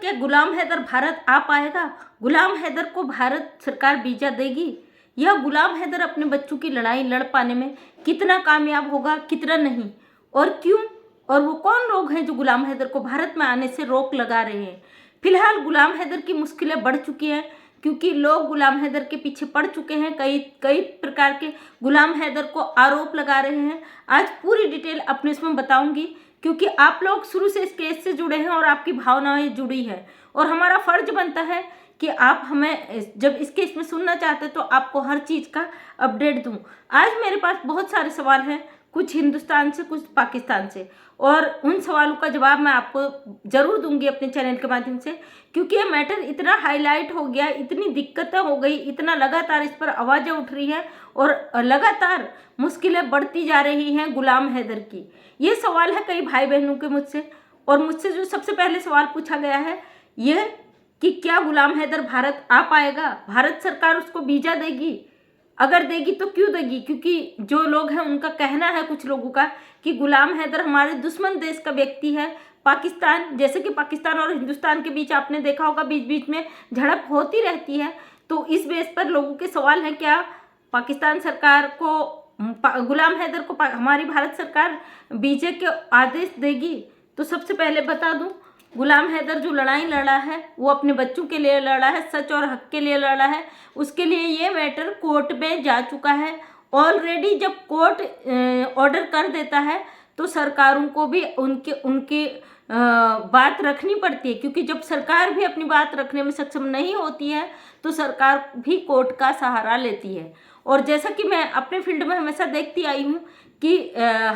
क्या गुलाम हैदर भारत आ पाएगा? गुलाम हैदर को भारत सरकार वीजा देगी? यह गुलाम हैदर अपने बच्चों की लड़ाई लड़ पाने में कितना कामयाब होगा, कितना नहीं, और क्यों? और वो कौन लोग हैं जो गुलाम हैदर को भारत में आने से रोक लगा रहे हैं? फिलहाल गुलाम हैदर की मुश्किलें बढ़ चुकी हैं, क्योंकि लोग गुलाम हैदर के पीछे पड़ चुके हैं। कई कई प्रकार के गुलाम हैदर को आरोप लगा रहे हैं। आज पूरी डिटेल अपने इसमें बताऊंगी, क्योंकि आप लोग शुरू से इस केस से जुड़े हैं और आपकी भावनाएं जुड़ी है, और हमारा फर्ज बनता है कि आप हमें जब इस केस में सुनना चाहते हैं तो आपको हर चीज़ का अपडेट दूं। आज मेरे पास बहुत सारे सवाल हैं, कुछ हिंदुस्तान से, कुछ पाकिस्तान से, और उन सवालों का जवाब मैं आपको ज़रूर दूंगी अपने चैनल के माध्यम से, क्योंकि ये मैटर इतना हाईलाइट हो गया, इतनी दिक्कतें हो गई, इतना लगातार इस पर आवाज़ें उठ रही है और लगातार मुश्किलें बढ़ती जा रही हैं गुलाम हैदर की। ये सवाल है कई भाई बहनों के मुझसे, और मुझसे जो सबसे पहले सवाल पूछा गया है यह कि क्या गुलाम हैदर भारत आ पाएगा? भारत सरकार उसको वीजा देगी? अगर देगी तो क्यों देगी? क्योंकि जो लोग हैं उनका कहना है, कुछ लोगों का, कि गुलाम हैदर हमारे दुश्मन देश का व्यक्ति है। पाकिस्तान, जैसे कि पाकिस्तान और हिंदुस्तान के बीच आपने देखा होगा बीच बीच में झड़प होती रहती है, तो इस बेस पर लोगों के सवाल हैं क्या पाकिस्तान सरकार को गुलाम हैदर को हमारी भारत सरकार वीजे के आदेश देगी? तो सबसे पहले बता दूं, गुलाम हैदर जो लड़ाई लड़ा है वो अपने बच्चों के लिए लड़ा है, सच और हक के लिए लड़ा है। उसके लिए ये मैटर कोर्ट में जा चुका है ऑलरेडी। जब कोर्ट ऑर्डर कर देता है तो सरकारों को भी उनके उनकी बात रखनी पड़ती है, क्योंकि जब सरकार भी अपनी बात रखने में सक्षम नहीं होती है तो सरकार भी कोर्ट का सहारा लेती है। और जैसा कि मैं अपने फील्ड में हमेशा देखती आई हूँ कि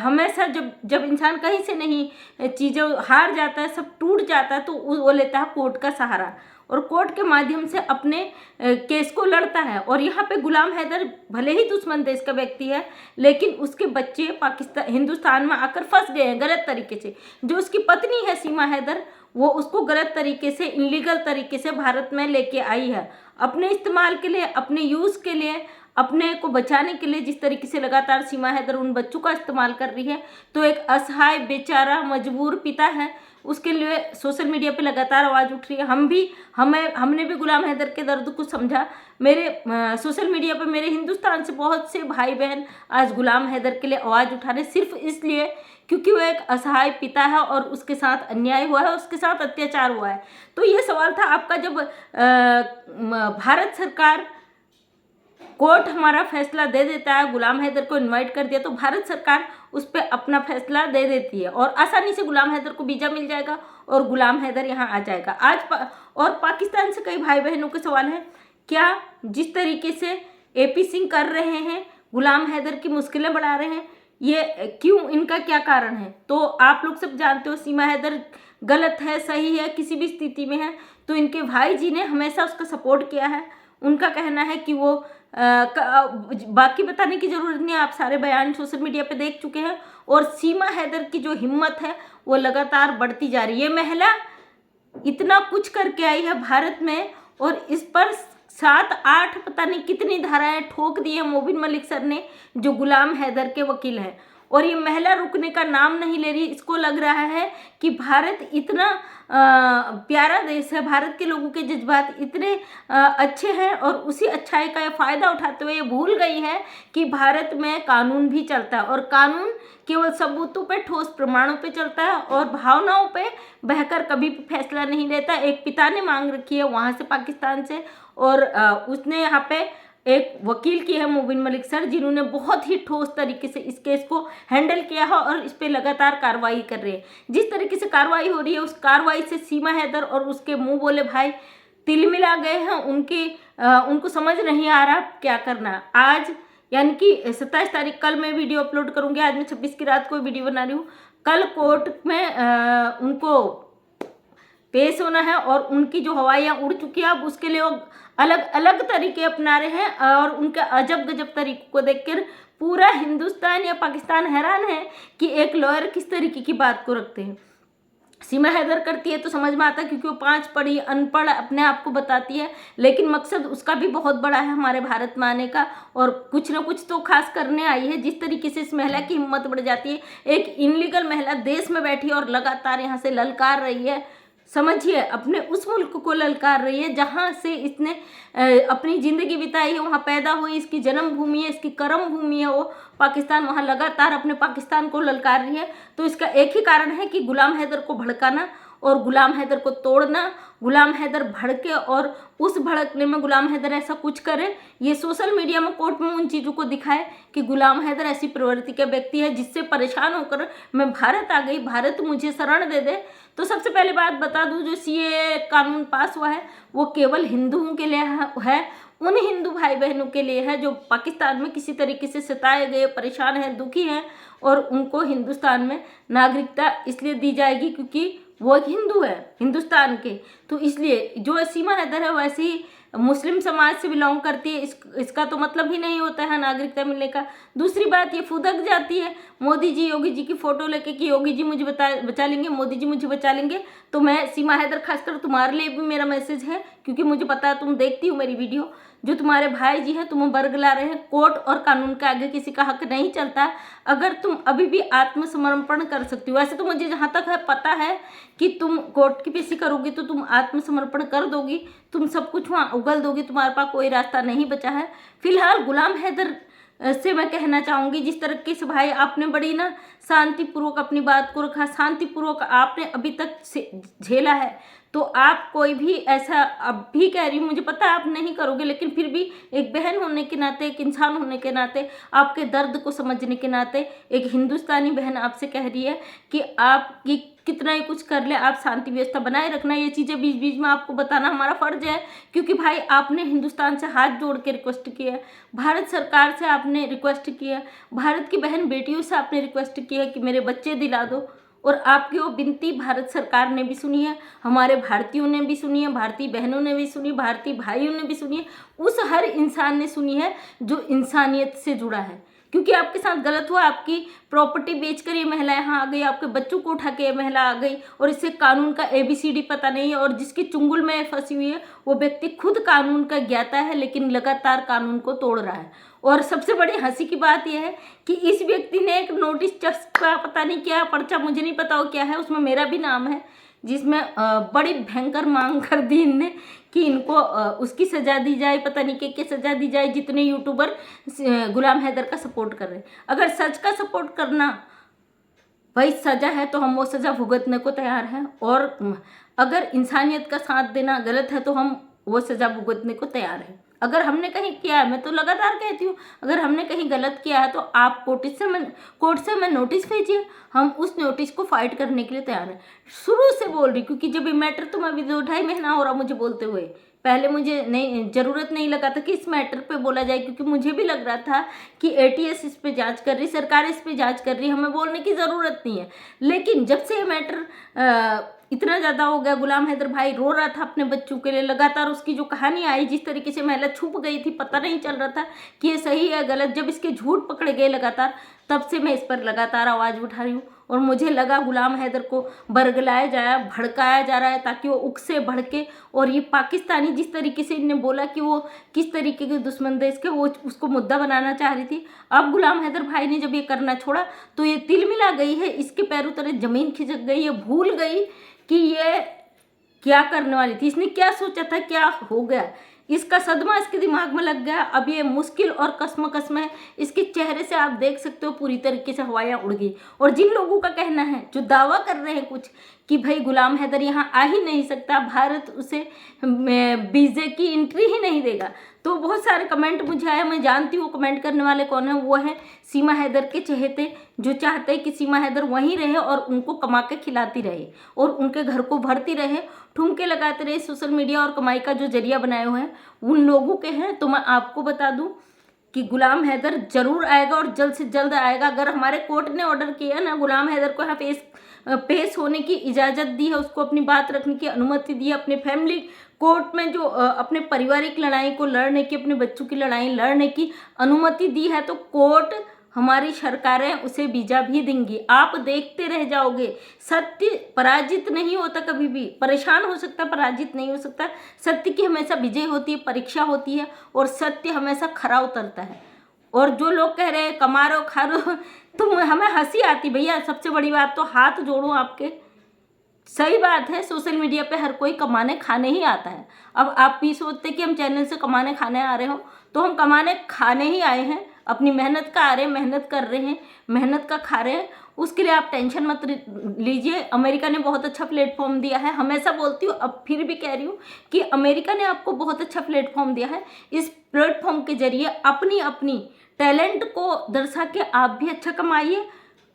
हमेशा जब जब इंसान कहीं से नहीं चीज़ें हार जाता है, सब टूट जाता है, तो वो लेता है कोर्ट का सहारा, और कोर्ट के माध्यम से अपने केस को लड़ता है। और यहाँ पे गुलाम हैदर भले ही दुश्मन देश का व्यक्ति है, लेकिन उसके बच्चे पाकिस्तान हिंदुस्तान में आकर फंस गए हैं गलत तरीके से। जो उसकी पत्नी है सीमा हैदर, वो उसको गलत तरीके से, इलीगल तरीके से भारत में लेके आई है, अपने इस्तेमाल के लिए, अपने यूज़ के लिए, अपने को बचाने के लिए। जिस तरीके से लगातार सीमा हैदर उन बच्चों का इस्तेमाल कर रही है, तो एक असहाय बेचारा मजबूर पिता है, उसके लिए सोशल मीडिया पे लगातार आवाज़ उठ रही है। हमने भी गुलाम हैदर के दर्द को समझा। मेरे सोशल मीडिया पे मेरे हिंदुस्तान से बहुत से भाई बहन आज गुलाम हैदर के लिए आवाज़ उठा रहे, सिर्फ इसलिए क्योंकि वो एक असहाय पिता है और उसके साथ अन्याय हुआ है, उसके साथ अत्याचार हुआ है। तो ये सवाल था आपका, जब भारत सरकार, कोर्ट हमारा फैसला दे देता है, गुलाम हैदर को इनवाइट कर दिया, तो भारत सरकार उस पर अपना फैसला दे देती है और आसानी से गुलाम हैदर को वीज़ा मिल जाएगा और गुलाम हैदर यहाँ आ जाएगा। और पाकिस्तान से कई भाई बहनों के सवाल हैं, क्या जिस तरीके से AP सिंह कर रहे हैं, गुलाम हैदर की मुश्किलें बढ़ा रहे हैं, ये क्यों, इनका क्या कारण है? तो आप लोग सब जानते हो सीमा हैदर गलत है, सही है, किसी भी स्थिति में है, तो इनके भाई जी ने हमेशा उसका सपोर्ट किया है। उनका कहना है कि वो बाकी बताने की ज़रूरत नहीं है, आप सारे बयान सोशल मीडिया पे देख चुके हैं। और सीमा हैदर की जो हिम्मत है वो लगातार बढ़ती जा रही है। ये महिला इतना कुछ करके आई है भारत में, और इस पर 7-8 पता नहीं कितनी धाराएं ठोक दी है मोबिन मलिक सर ने, जो गुलाम हैदर के वकील हैं। और ये महिला रुकने का नाम नहीं ले रही। इसको लग रहा है कि भारत इतना प्यारा देश है, भारत के लोगों के जज्बात इतने अच्छे हैं, और उसी अच्छाई का फ़ायदा उठाते हुए ये भूल गई है कि भारत में कानून भी चलता है, और कानून केवल सबूतों पे, ठोस प्रमाणों पे चलता है, और भावनाओं पे बहकर कभी भी फैसला नहीं लेता। एक पिता ने मांग रखी है वहाँ से, पाकिस्तान से, और उसने यहाँ पे एक वकील की है मोबिन मलिक सर, जिन्होंने बहुत ही ठोस तरीके से इस केस को हैंडल किया है और इस पे लगातार कार्रवाई कर रहे हैं। जिस तरीके से कार्रवाई हो रही है, उस कार्रवाई से सीमा हैदर और उसके मुंह बोले भाई तिलमिला गए हैं। उनको समझ नहीं आ रहा क्या करना। आज यानी कि 27 तारीख, कल मैं वीडियो अपलोड करूँगी, आज मैं 26 की रात को वीडियो बना रही हूँ। कल कोर्ट में उनको पेश होना है, और उनकी जो हवाइयाँ उड़ चुकी है, अब उसके लिए वो अलग अलग तरीके अपना रहे हैं, और उनके अजब गजब तरीकों को देखकर पूरा हिंदुस्तान या पाकिस्तान हैरान है कि एक लॉयर किस तरीके की बात को रखते हैं। सीमा हैदर करती है तो समझ में आता है, क्योंकि वो 5 पढ़ी अनपढ़ अपने आप को बताती है, लेकिन मकसद उसका भी बहुत बड़ा है हमारे भारत में आने का, और कुछ ना कुछ तो खास करने आई है। जिस तरीके से इस महिला की हिम्मत बढ़ जाती है, एक इनलीगल महिला देश में बैठी है और लगातार यहाँ से ललकार रही है, समझिए, अपने उस मुल्क को ललकार रही है जहाँ से इसने अपनी ज़िंदगी बिताई है, वहाँ पैदा हुई, इसकी जन्मभूमि है, इसकी कर्म भूमि है वो पाकिस्तान। वहाँ लगातार अपने पाकिस्तान को ललकार रही है। तो इसका एक ही कारण है कि गुलाम हैदर को भड़काना और गुलाम हैदर को तोड़ना। गुलाम हैदर भड़के और उस भड़कने में गुलाम हैदर ऐसा कुछ करे, ये सोशल मीडिया में कोर्ट में उन चीज़ों को दिखाए कि गुलाम हैदर ऐसी प्रवृत्ति का व्यक्ति है जिससे परेशान होकर मैं भारत आ गई, भारत मुझे शरण दे दे। तो सबसे पहले बात बता दूं, जो सीएए कानून पास हुआ है वो केवल हिंदुओं के लिए है, उन हिंदू भाई बहनों के लिए है जो पाकिस्तान में किसी तरीके से सताए गए, परेशान हैं, दुखी हैं, और उनको हिंदुस्तान में नागरिकता इसलिए दी जाएगी क्योंकि वो एक हिंदू है हिंदुस्तान के। तो इसलिए जो सीमा हैदर है वैसे ही मुस्लिम समाज से बिलोंग करती है, इसका तो मतलब ही नहीं होता है नागरिकता मिलने का। दूसरी बात ये फुदक जाती है मोदी जी योगी जी की फ़ोटो लेके कि योगी जी मुझे बचा लेंगे, मोदी जी मुझे बचा लेंगे। तो मैं सीमा हैदर, खासकर तुम्हारे लिए भी मेरा मैसेज है, क्योंकि मुझे पता है तुम देखती हो मेरी वीडियो। जो तुम्हारे भाई जी हैं तुम्हें बरगला रहे हैं, कोर्ट और कानून के आगे किसी का हक नहीं चलता। अगर तुम अभी भी आत्मसमर्पण कर सकती हो, वैसे तो मुझे जहाँ तक है पता है कि तुम कोर्ट की पेशी करोगी तो तुम आत्मसमर्पण कर दोगी, तुम सब कुछ वहाँ उगल दोगी, तुम्हारे पास कोई रास्ता नहीं बचा है। फिलहाल गुलाम हैदर से मैं कहना चाहूँगी, जिस तरीके से भाई आपने बड़ी ना शांतिपूर्वक अपनी बात को रखा, शांतिपूर्वक आपने अभी तक से झेला है, तो आप कोई भी ऐसा, अब भी कह रही हूँ, मुझे पता है आप नहीं करोगे, लेकिन फिर भी एक बहन होने के नाते, एक इंसान होने के नाते, आपके दर्द को समझने के नाते एक हिंदुस्तानी बहन आपसे कह रही है कि आप ये कितना ही कुछ कर ले, आप शांति व्यवस्था बनाए रखना। ये चीज़ें बीच बीच में आपको बताना हमारा फर्ज है, क्योंकि भाई आपने हिंदुस्तान से हाथ जोड़ के रिक्वेस्ट किया है, भारत सरकार से आपने रिक्वेस्ट किया है, भारत की बहन बेटियों से आपने रिक्वेस्ट किया है कि मेरे बच्चे दिला दो, और आपकी वो विनती भारत सरकार ने भी सुनी है, हमारे भारतीयों ने भी सुनी है, भारतीय बहनों ने भी सुनी, भारतीय भाइयों ने भी सुनी है, उस हर इंसान ने सुनी है जो इंसानियत से जुड़ा है। क्योंकि आपके साथ गलत हुआ, आपकी प्रॉपर्टी बेचकर ये महिला यहाँ आ गई, आपके बच्चों को उठा के ये महिला आ गई, और इससे कानून का ABCD पता नहीं है, और जिसकी चुंगल में फंसी हुई है वो व्यक्ति खुद कानून का ज्ञाता है, लेकिन लगातार कानून को तोड़ रहा है। और सबसे बड़ी हंसी की बात यह है कि इस व्यक्ति ने एक नोटिस का पता नहीं क्या पर्चा, मुझे नहीं पता वो क्या है, उसमें मेरा भी नाम है, जिसमें बड़ी भयंकर मांग कर दी इनने कि इनको उसकी सज़ा दी जाए, पता नहीं क्या सज़ा दी जाए, जितने यूट्यूबर गुलाम हैदर का सपोर्ट कर रहे हैं। अगर सच का सपोर्ट करना भाई सज़ा है तो हम वो सज़ा भुगतने को तैयार हैं, और अगर इंसानियत का साथ देना गलत है तो हम वो सज़ा भुगतने को तैयार हैं। अगर हमने कहीं किया है, मैं तो लगातार कहती हूँ, अगर हमने कहीं गलत किया है तो आप कोर्ट से मैं नोटिस भेजिए, हम उस नोटिस को फाइट करने के लिए तैयार हैं। शुरू से बोल रही, क्योंकि जब ये मैटर तो मैं अभी 2-2.5 महीना हो रहा मुझे बोलते हुए, पहले मुझे नहीं ज़रूरत नहीं लगा था कि इस मैटर पे बोला जाए, क्योंकि मुझे भी लग रहा था कि ATS इस पे जांच कर रही, सरकार इस पे जांच कर रही, हमें बोलने की ज़रूरत नहीं है। लेकिन जब से ये मैटर इतना ज़्यादा हो गया, गुलाम हैदर भाई रो रहा था अपने बच्चों के लिए, लगातार उसकी जो कहानी आई, जिस तरीके से महिला छुप गई थी, पता नहीं चल रहा था कि ये सही है गलत, जब इसके झूठ पकड़े गए लगातार, तब से मैं इस पर लगातार आवाज़ उठा रही हूँ। और मुझे लगा गुलाम हैदर को बरगलाया जाए, भड़काया जा रहा है ताकि वो उकसे भड़के, और ये पाकिस्तानी जिस तरीके से इन्हें बोला कि वो किस तरीके के दुश्मन देश के, वो उसको मुद्दा बनाना चाह रही थी। अब गुलाम हैदर भाई ने जब ये करना छोड़ा तो ये तिलमिला गई है, इसके पैरों तले ज़मीन खिसक गई, ये भूल गई कि ये क्या करने वाली थी, इसने क्या सोचा था, क्या हो गया, इसका सदमा इसके दिमाग में लग गया। अब ये मुश्किल और कसम है, इसके चेहरे से आप देख सकते हो पूरी तरीके से हवाइयाँ उड़ गई। और जिन लोगों का कहना है, जो दावा कर रहे हैं कुछ कि भाई गुलाम हैदर यहाँ आ ही नहीं सकता, भारत उसे वीज़े की एंट्री ही नहीं देगा, तो बहुत सारे कमेंट मुझे आए, मैं जानती हूँ कमेंट करने वाले कौन है, वो है सीमा हैदर के चहेते, जो चाहते हैं कि सीमा हैदर वहीं रहे और उनको कमा के खिलाती रहे और उनके घर को भरती रहे, ठुमके लगाते रहे, सोशल मीडिया और कमाई का जो जरिया बनाए हुए हैं उन लोगों के हैं। तो मैं आपको बता दूं कि गुलाम हैदर जरूर आएगा और जल्द से जल्द आएगा। अगर हमारे कोर्ट ने ऑर्डर किया ना, गुलाम हैदर को यहाँ पेश होने की इजाज़त दी है, उसको अपनी बात रखने की अनुमति दी है, अपने फैमिली कोर्ट में जो अपने पारिवारिक लड़ाई को लड़ने की, अपने बच्चों की लड़ाई लड़ने की अनुमति दी है, तो कोर्ट, हमारी सरकारें उसे वीज़ा भी देंगी। आप देखते रह जाओगे, सत्य पराजित नहीं होता, कभी भी परेशान हो सकता, पराजित नहीं हो सकता। सत्य की हमेशा विजय होती है, परीक्षा होती है, और सत्य हमेशा खरा उतरता है। और जो लोग कह रहे हैं कमा रो खा रो, तो हमें हंसी आती भैया। सबसे बड़ी बात तो हाथ जोड़ो आपके, सही बात है, सोशल मीडिया पे हर कोई कमाने खाने ही आता है। अब आप भी सोचते कि हम चैनल से कमाने खाने आ रहे हो, तो हम कमाने खाने ही आए हैं, अपनी मेहनत का आ रहे हैं, मेहनत कर रहे हैं, मेहनत का खा रहे हैं। उसके लिए आप टेंशन मत लीजिए। अमेरिका ने बहुत अच्छा प्लेटफॉर्म दिया है, हमेशा बोलती हूँ, अब फिर भी कह रही हूँ कि अमेरिका ने आपको बहुत अच्छा प्लेटफॉर्म दिया है। इस प्लेटफॉर्म के जरिए अपनी अपनी टैलेंट को दर्शा के आप भी अच्छा कमाइए।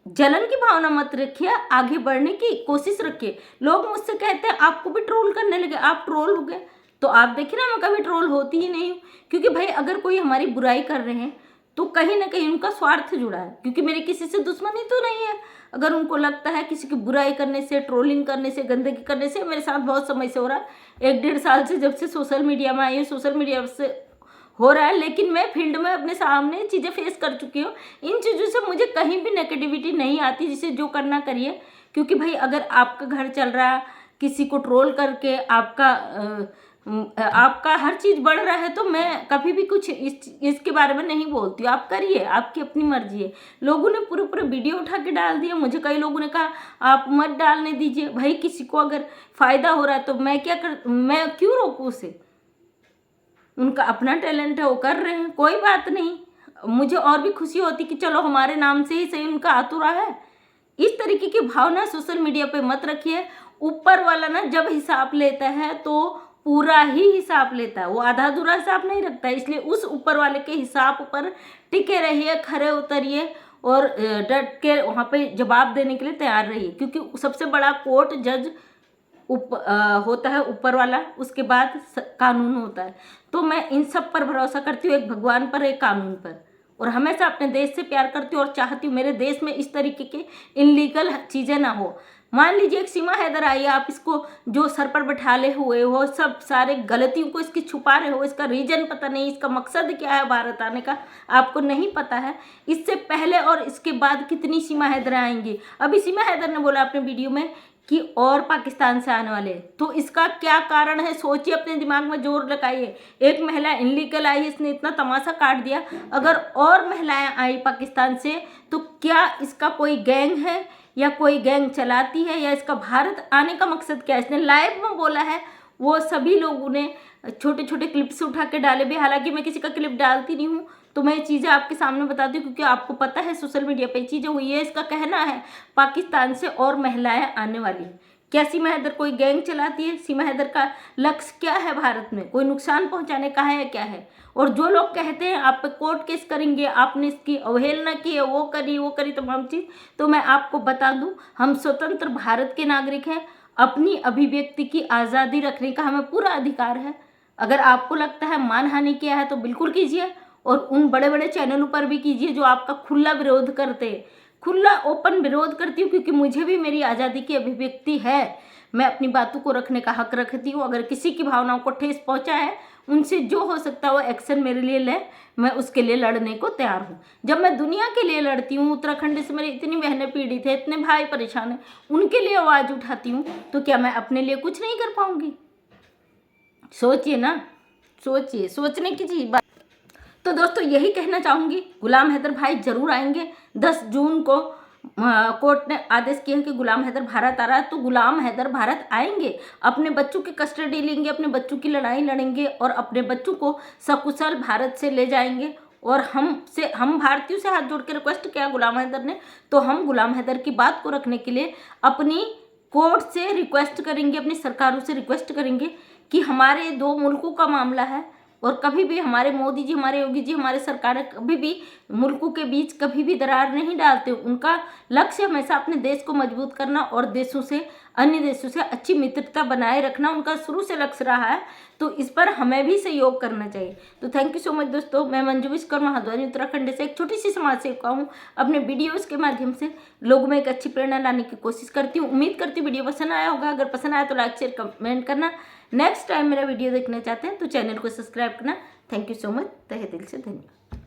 जलन की भावना मत रखिए, आगे बढ़ने की कोशिश रखिए। लोग मुझसे कहते हैं आपको भी ट्रोल करने लगे, आप ट्रोल हो गए। तो आप देखिए ना, मैं कभी ट्रोल होती ही नहीं हूँ, क्योंकि भाई अगर कोई हमारी बुराई कर रहे हैं तो कहीं ना कहीं उनका स्वार्थ जुड़ा है, क्योंकि मेरी किसी से दुश्मनी तो नहीं है। अगर उनको लगता है किसी की बुराई करने से, ट्रोलिंग करने से, गंदगी करने से, मेरे साथ बहुत समय से हो रहा है, 1-1.5 साल से, जब से सोशल मीडिया में आई है, सोशल मीडिया से हो रहा है। लेकिन मैं फील्ड में अपने सामने चीज़ें फेस कर चुकी हूँ। इन चीज़ों से मुझे कहीं भी नेगेटिविटी नहीं आती, जिसे जो करना करिए। क्योंकि भाई अगर आपका घर चल रहा है, किसी को ट्रोल करके आपका हर चीज़ बढ़ रहा है, तो मैं कभी भी कुछ इसके बारे में नहीं बोलती हूँ। आप करिए, आपकी अपनी मर्जी है। लोगों ने पूरे पूरे वीडियो उठा के डाल दिया, मुझे कई लोगों ने कहा आप मत डालने दीजिए। भाई किसी को अगर फ़ायदा हो रहा है तो मैं क्यों रोकूँ उसे? उनका अपना टैलेंट है, वो कर रहे हैं, कोई बात नहीं। मुझे और भी खुशी होती कि चलो हमारे नाम से ही सही उनका आतुरा है। इस तरीके की भावना सोशल मीडिया पे मत रखिए। ऊपर वाला ना जब हिसाब लेता है तो पूरा ही हिसाब लेता है, वो आधा अधूरा हिसाब नहीं रखता है। इसलिए उस ऊपर वाले के हिसाब पर टिके रहिए, खरे उतरिए और डट के वहाँ पे जवाब देने के लिए तैयार रहिए। क्योंकि सबसे बड़ा कोर्ट जज होता है ऊपर वाला, उसके बाद कानून होता है। तो मैं इन सब पर भरोसा करती हूँ, एक भगवान पर, एक कानून पर, और हमेशा अपने देश से प्यार करती हूँ और चाहती हूँ मेरे देश में इस तरीके के इनलीगल चीज़ें ना हो। मान लीजिए एक सीमा हैदर आई है, आप इसको जो सर पर बैठाले हुए हो, सब सारे गलतियों को इसकी छुपा रहे हो, इसका रीजन पता नहीं, इसका मकसद क्या है भारत आने का आपको नहीं पता है। इससे पहले और इसके बाद कितनी सीमा हैदर आएंगी। अभी सीमा हैदर ने बोला अपने वीडियो में कि और पाकिस्तान से आने वाले, तो इसका क्या कारण है? सोचिए, अपने दिमाग में जोर लगाइए। एक महिला इनलीगल आई, इसने इतना तमाशा काट दिया। अगर और महिलाएं आई पाकिस्तान से तो क्या इसका कोई गैंग है या कोई गैंग चलाती है, या इसका भारत आने का मकसद क्या है? इसने लाइव में बोला है, वो सभी लोगों ने छोटे छोटे क्लिप्स उठा के डाले भी। हालांकि मैं किसी का क्लिप डालती नहीं हूँ, तो मैं ये चीज़ें आपके सामने बताती हूँ, क्योंकि आपको पता है सोशल मीडिया पे चीज़ें हुई है। इसका कहना है पाकिस्तान से और महिलाएं आने वाली। क्या सीमा हैदर कोई गैंग चलाती है? सीमा हैदर का लक्ष्य क्या है भारत में? कोई नुकसान पहुंचाने का है या क्या है? और जो लोग कहते हैं आप पे कोर्ट केस करेंगे, आपने इसकी अवहेलना की है, वो करी तमाम चीज़, तो मैं आपको बता दूं, हम स्वतंत्र भारत के नागरिक हैं। अपनी अभिव्यक्ति की आज़ादी रखने का हमें पूरा अधिकार है। अगर आपको लगता है मानहानि किया है तो बिल्कुल कीजिए, और उन बड़े बड़े चैनलों पर भी कीजिए जो आपका खुला विरोध करते हैं। खुला ओपन विरोध करती हूँ, क्योंकि मुझे भी मेरी आज़ादी की अभिव्यक्ति है। मैं अपनी बातों को रखने का हक रखती हूँ। अगर किसी की भावनाओं को ठेस पहुँचा है, उनसे जो हो सकता है वो एक्शन मेरे लिए ले, मैं उसके लिए लड़ने को तैयार हूँ। जब मैं दुनिया के लिए लड़ती हूँ, उत्तराखंड से मेरी इतनी बहनें पीड़ित है, इतने भाई परेशान हैं, उनके लिए आवाज़ उठाती हूँ, तो क्या मैं अपने लिए कुछ नहीं कर पाऊँगी? सोचिए ना, सोचिए, सोचने की चीज़ बात। तो दोस्तों यही कहना चाहूँगी, गुलाम हैदर भाई जरूर आएंगे। 10 जून को कोर्ट ने आदेश किया है कि गुलाम हैदर भारत आ रहा है, तो गुलाम हैदर भारत आएंगे, अपने बच्चों की कस्टडी लेंगे, अपने बच्चों की लड़ाई लड़ेंगे और अपने बच्चों को सकुशल भारत से ले जाएंगे। और हम भारतीयों से हाथ जोड़ के रिक्वेस्ट किया गुलाम हैदर ने, तो हम गुलाम हैदर की बात को रखने के लिए अपनी कोर्ट से रिक्वेस्ट करेंगे, अपनी सरकारों से रिक्वेस्ट करेंगे कि हमारे 2 मुल्कों का मामला है, और कभी भी हमारे मोदी जी, हमारे योगी जी, हमारे सरकारें कभी भी मुल्कों के बीच कभी भी दरार नहीं डालते। उनका लक्ष्य हमेशा अपने देश को मजबूत करना और अन्य देशों से अच्छी मित्रता बनाए रखना उनका शुरू से लक्ष्य रहा है। तो इस पर हमें भी सहयोग करना चाहिए। तो थैंक यू सो मच दोस्तों। मैं मंजू विश्वकर्मा हल्द्वानी उत्तराखंड से एक छोटी सी समाज सेविका हूँ। अपने वीडियोज़ के माध्यम से लोगों में एक अच्छी प्रेरणा लाने की कोशिश करती हूँ। उम्मीद करती हूँ वीडियो पसंद आया होगा। अगर पसंद आया तो लाइक शेयर कमेंट करना। नेक्स्ट टाइम मेरा वीडियो देखना चाहते हैं तो चैनल को सब्सक्राइब करना। थैंक यू सो मच, तहे दिल से धन्यवाद।